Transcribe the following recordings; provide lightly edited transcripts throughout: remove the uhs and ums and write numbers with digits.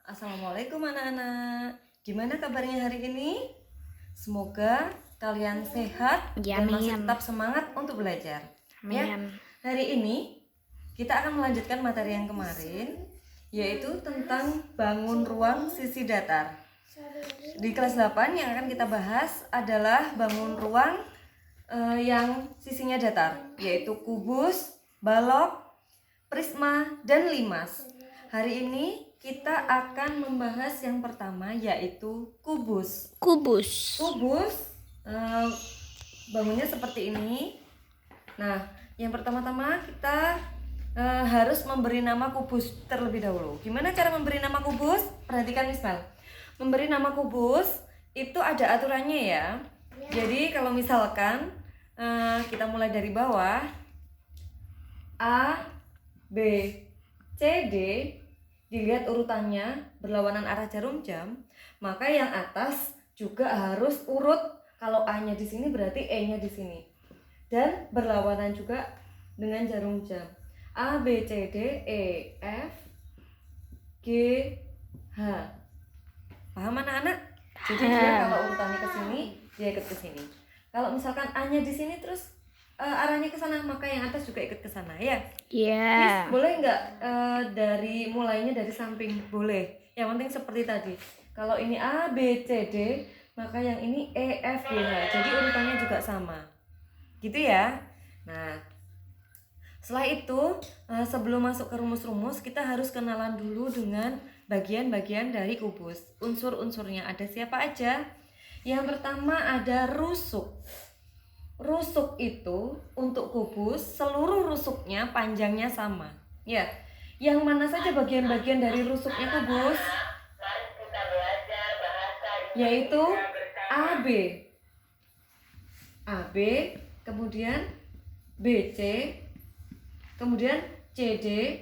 Assalamualaikum anak-anak. Gimana kabarnya hari ini? Semoga kalian sehat dan masih tetap semangat untuk belajar. Ya, hari ini kita akan melanjutkan materi yang kemarin, yaitu tentang bangun ruang sisi datar. Di kelas 8 yang akan kita bahas adalah bangun ruang yang sisinya datar, yaitu kubus, balok, prisma, dan limas. Hari ini kita akan membahas yang pertama, yaitu kubus. Kubus bangunnya seperti ini. Nah, yang pertama-tama kita harus memberi nama kubus terlebih dahulu. Gimana cara memberi nama kubus? Perhatikan Misbal. Memberi nama kubus itu ada aturannya ya. Jadi kalau misalkan kita mulai dari bawah, A, B, C, D, dilihat urutannya berlawanan arah jarum jam, maka yang atas juga harus urut. Kalau A-nya di sini berarti E-nya di sini. Dan berlawanan juga dengan jarum jam. A, B, C, D, E, F, G, H. Paham anak-anak? Jadi dia kalau urutannya ke sini, dia ikut ke sini. Kalau misalkan A-nya di sini terus arahnya ke sana, maka yang atas juga ikut ke sana ya. Miss, boleh nggak dari mulainya dari samping? Boleh. Yang penting seperti tadi. Kalau ini A, B, C, D, maka yang ini E, F, G, H. Jadi urutannya juga sama. Gitu ya. Nah, setelah itu sebelum masuk ke rumus-rumus, kita harus kenalan dulu dengan bagian-bagian dari kubus. Unsur-unsurnya ada siapa aja? Yang pertama ada rusuk. Rusuk itu untuk kubus seluruh rusuknya panjangnya sama. Ya, yang mana saja bagian-bagian dari rusuknya kubus? Yaitu AB, AB, kemudian BC, kemudian CD,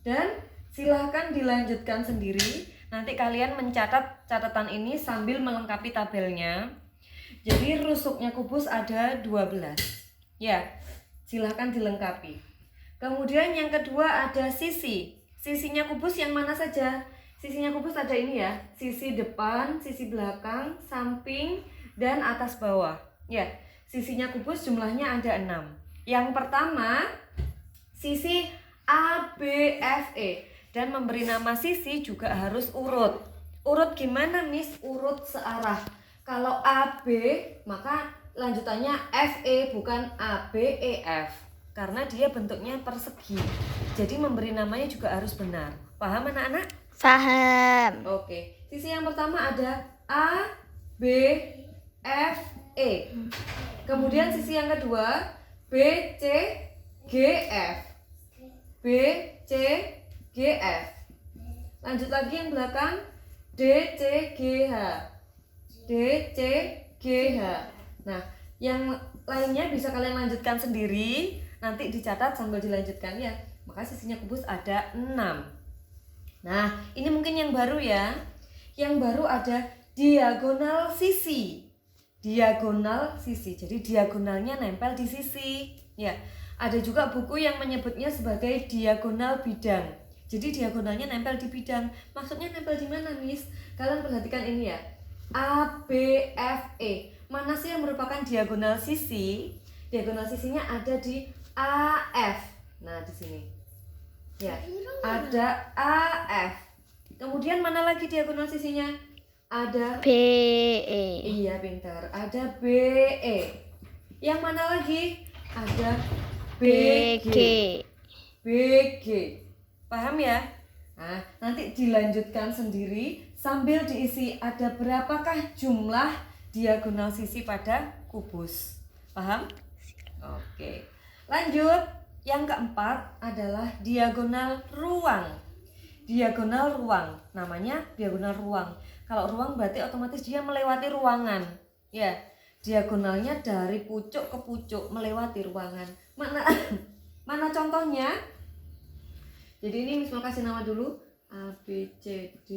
dan silahkan dilanjutkan sendiri. Nanti kalian mencatat catatan ini sambil melengkapi tabelnya. Jadi rusuknya kubus ada 12. Ya, silahkan dilengkapi. Kemudian yang kedua ada sisi. Sisinya kubus yang mana saja? Sisinya kubus ada ini ya, sisi depan, sisi belakang, samping, dan atas bawah. Ya, sisinya kubus jumlahnya ada 6. Yang pertama, sisi ABFE. Dan memberi nama sisi juga harus urut. Urut gimana, Miss? Urut searah. Kalau AB, maka lanjutannya FE, bukan ABEF. Karena dia bentuknya persegi. Jadi memberi namanya juga harus benar. Paham anak-anak? Paham. Oke. Sisi yang pertama ada A, B, F, E. Kemudian sisi yang kedua B, C, G, F. B, C, G, F. Lanjut lagi yang belakang D, C, G, H. D, C, G, H. Nah, yang lainnya bisa kalian lanjutkan sendiri. Nanti dicatat sambil dilanjutkan ya. Maka sisinya kubus ada 6. Nah, ini mungkin yang baru ya. Yang baru ada diagonal sisi. Diagonal sisi. Jadi diagonalnya nempel di sisi. Ya, ada juga buku yang menyebutnya sebagai diagonal bidang. Jadi diagonalnya nempel di bidang. Maksudnya nempel di mana, Miss? Kalian perhatikan ini ya. A, B, F, E. Mana sih yang merupakan diagonal sisi? Diagonal sisinya ada di AF. Nah, di sini. Ya, ada AF. Kemudian mana lagi diagonal sisinya? Ada BE. Iya, pintar. Ada BE. Yang mana lagi? Ada BG. BG. Paham ya? Nah, nanti dilanjutkan sendiri sambil diisi ada berapakah jumlah diagonal sisi pada kubus. Paham? Oke. Lanjut. Yang keempat adalah diagonal ruang. Diagonal ruang, namanya diagonal ruang. Kalau ruang berarti otomatis dia melewati ruangan. Ya, diagonalnya dari pucuk ke pucuk melewati ruangan. Mana contohnya? Jadi ini Miss mau kasih nama dulu. A, B, C, D,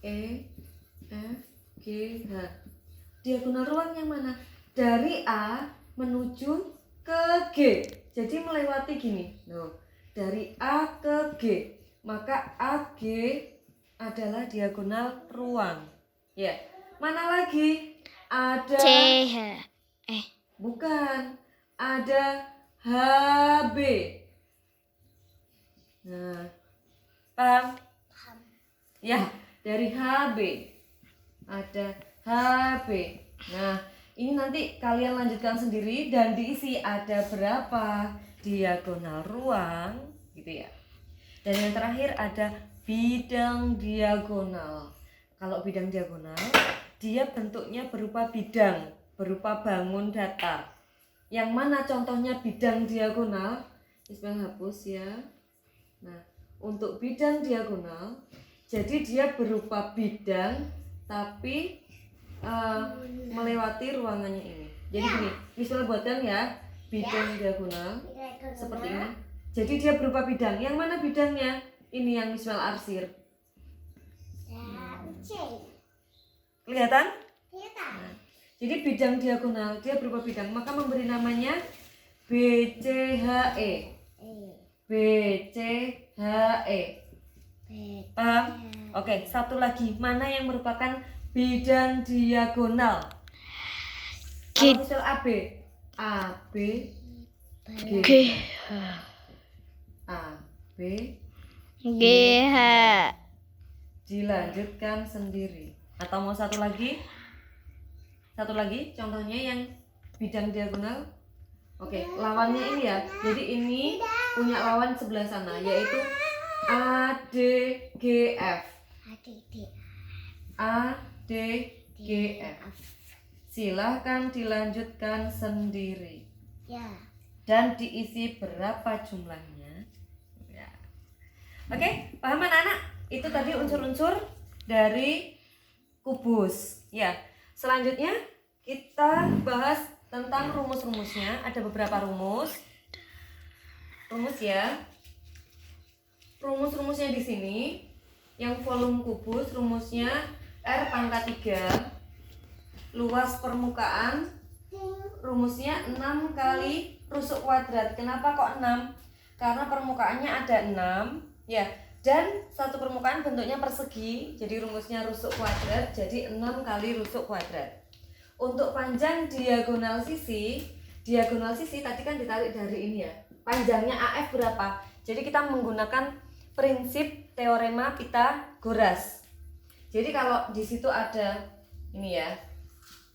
E, F, G, H. Diagonal ruang yang mana? Dari A menuju ke G. Jadi melewati gini. Loh, dari A ke G. maka AG adalah diagonal ruang. Ya. Mana lagi? Ada CH. bukan. Ada HB. Nah, paham? Ya, dari HB. Ada HB. Nah, ini nanti kalian lanjutkan sendiri dan diisi ada berapa diagonal ruang, gitu ya. Dan yang terakhir ada bidang diagonal. Kalau bidang diagonal, dia bentuknya berupa bidang, berupa bangun datar. Yang mana contohnya bidang diagonal? Ismail hapus ya. Nah, untuk bidang diagonal, jadi dia berupa bidang tapi melewati ruangannya ini. Jadi gini, Ismail buatkan ya bidang diagonal seperti ini. Jadi dia berupa bidang. Yang mana bidangnya? Ini yang Ismail arsir. Kelihatan? Nah, jadi bidang diagonal dia berupa bidang, maka memberi namanya BCHE. BCHE. Paham? Oke, satu lagi. Mana yang merupakan bidang diagonal? Kalau misal AB, AB, G. AB, GH. dilanjutkan sendiri. Atau mau satu lagi? Satu lagi contohnya yang bidang diagonal. Oke, lawannya ini ya. Jadi ini punya lawan sebelah sana, yaitu ADGF. ADGF. Silahkan dilanjutkan sendiri. Dan diisi berapa jumlahnya. Ya. Oke, paham anak-anak? Itu tadi unsur-unsur dari kubus. Ya. Selanjutnya kita bahas tentang rumus-rumusnya. Ada beberapa rumus. Rumus ya. Rumus-rumusnya di sini. Yang volume kubus rumusnya R pangkat 3. Luas permukaan rumusnya 6 kali rusuk kuadrat. Kenapa kok 6? Karena permukaannya ada 6 ya. Dan satu permukaan bentuknya persegi, jadi rumusnya rusuk kuadrat, jadi 6 kali rusuk kuadrat. Untuk panjang diagonal sisi tadi kan ditarik dari ini ya. Panjangnya AF berapa? Jadi kita menggunakan prinsip teorema Pythagoras. Jadi kalau di situ ada ini ya,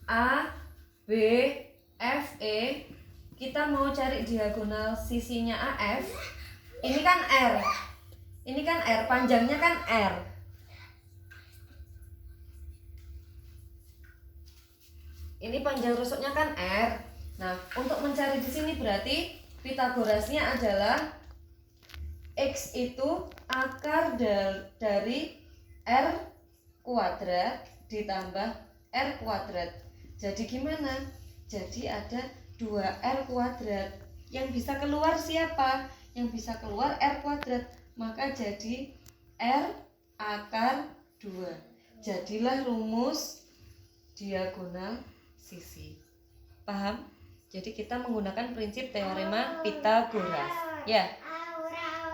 A, B, F, E, kita mau cari diagonal sisinya AF. Ini kan R. Ini kan R, panjangnya kan R. Ini panjang rusuknya kan R. Nah, untuk mencari di sini berarti Pythagorasnya adalah X itu akar dari R kuadrat ditambah R kuadrat. Jadi gimana? Jadi ada 2R kuadrat. Yang bisa keluar siapa? Yang bisa keluar R kuadrat. Maka jadi R akar 2. Jadilah rumus diagonal sisi. Paham? Jadi kita menggunakan prinsip teorema Pythagoras. Ya.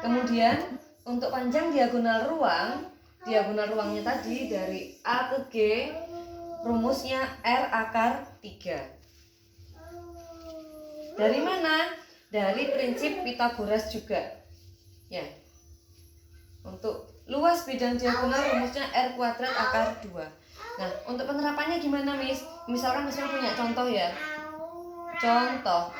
Kemudian untuk panjang diagonal ruangnya tadi dari A ke G, rumusnya R akar 3. Dari mana? Dari prinsip Pythagoras juga. Ya. Untuk luas bidang diagonal rumusnya R kuadrat akar 2. Nah, untuk penerapannya gimana, Miss? Misalkan Miss punya contoh ya. Contoh.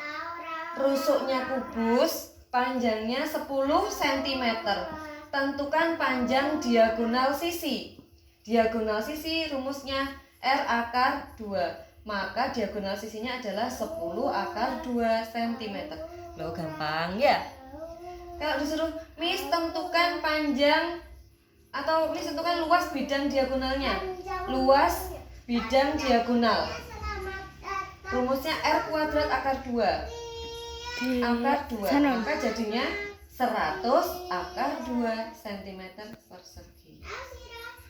Rusuknya kubus, panjangnya 10 cm. Tentukan panjang diagonal sisi. Diagonal sisi rumusnya R akar 2. Maka diagonal sisinya adalah 10 akar 2 cm. Loh, gampang ya? Kalau disuruh Miss tentukan panjang atau Miss tentukan luas bidang diagonalnya. Luas bidang diagonal. Rumusnya R kuadrat akar 2. Akar 2. Maka jadinya 100 akar 2 cm persegi.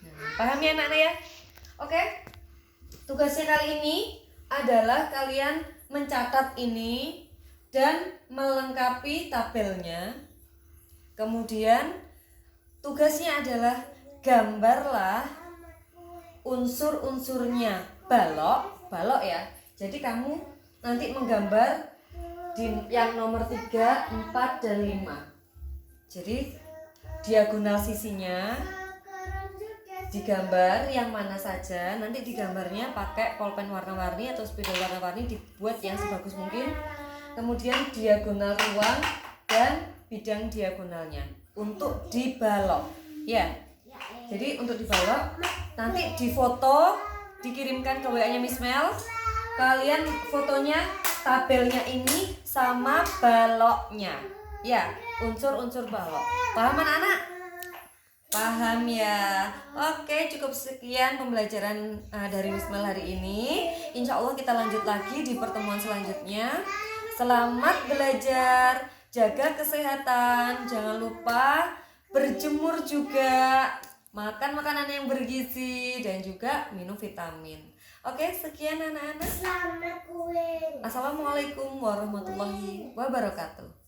Nah, paham ya anak-anak ya? Oke. Tugasnya kali ini adalah kalian mencatat ini dan melengkapi tabelnya. Kemudian tugasnya adalah gambarlah unsur-unsurnya balok ya. Jadi kamu nanti menggambar di yang nomor 3, 4, dan 5. Jadi diagonal sisinya digambar yang mana saja. Nanti digambarnya pakai pulpen warna-warni atau spidol warna-warni, dibuat yang sebagus mungkin. Kemudian diagonal ruang dan bidang diagonalnya untuk dibalok ya. Jadi untuk dibalok nanti difoto, dikirimkan ke WA-nya Miss Mel. Kalian fotonya tabelnya ini sama baloknya ya, unsur-unsur balok. Paham anak-anak? Paham ya. Oke, cukup sekian pembelajaran dari Miss Mel hari ini. Insya Allah kita lanjut lagi di pertemuan selanjutnya. Selamat belajar, jaga kesehatan, jangan lupa berjemur juga, makan makanan yang bergizi, dan juga minum vitamin. Oke, sekian anak-anak. Assalamualaikum warahmatullahi wabarakatuh.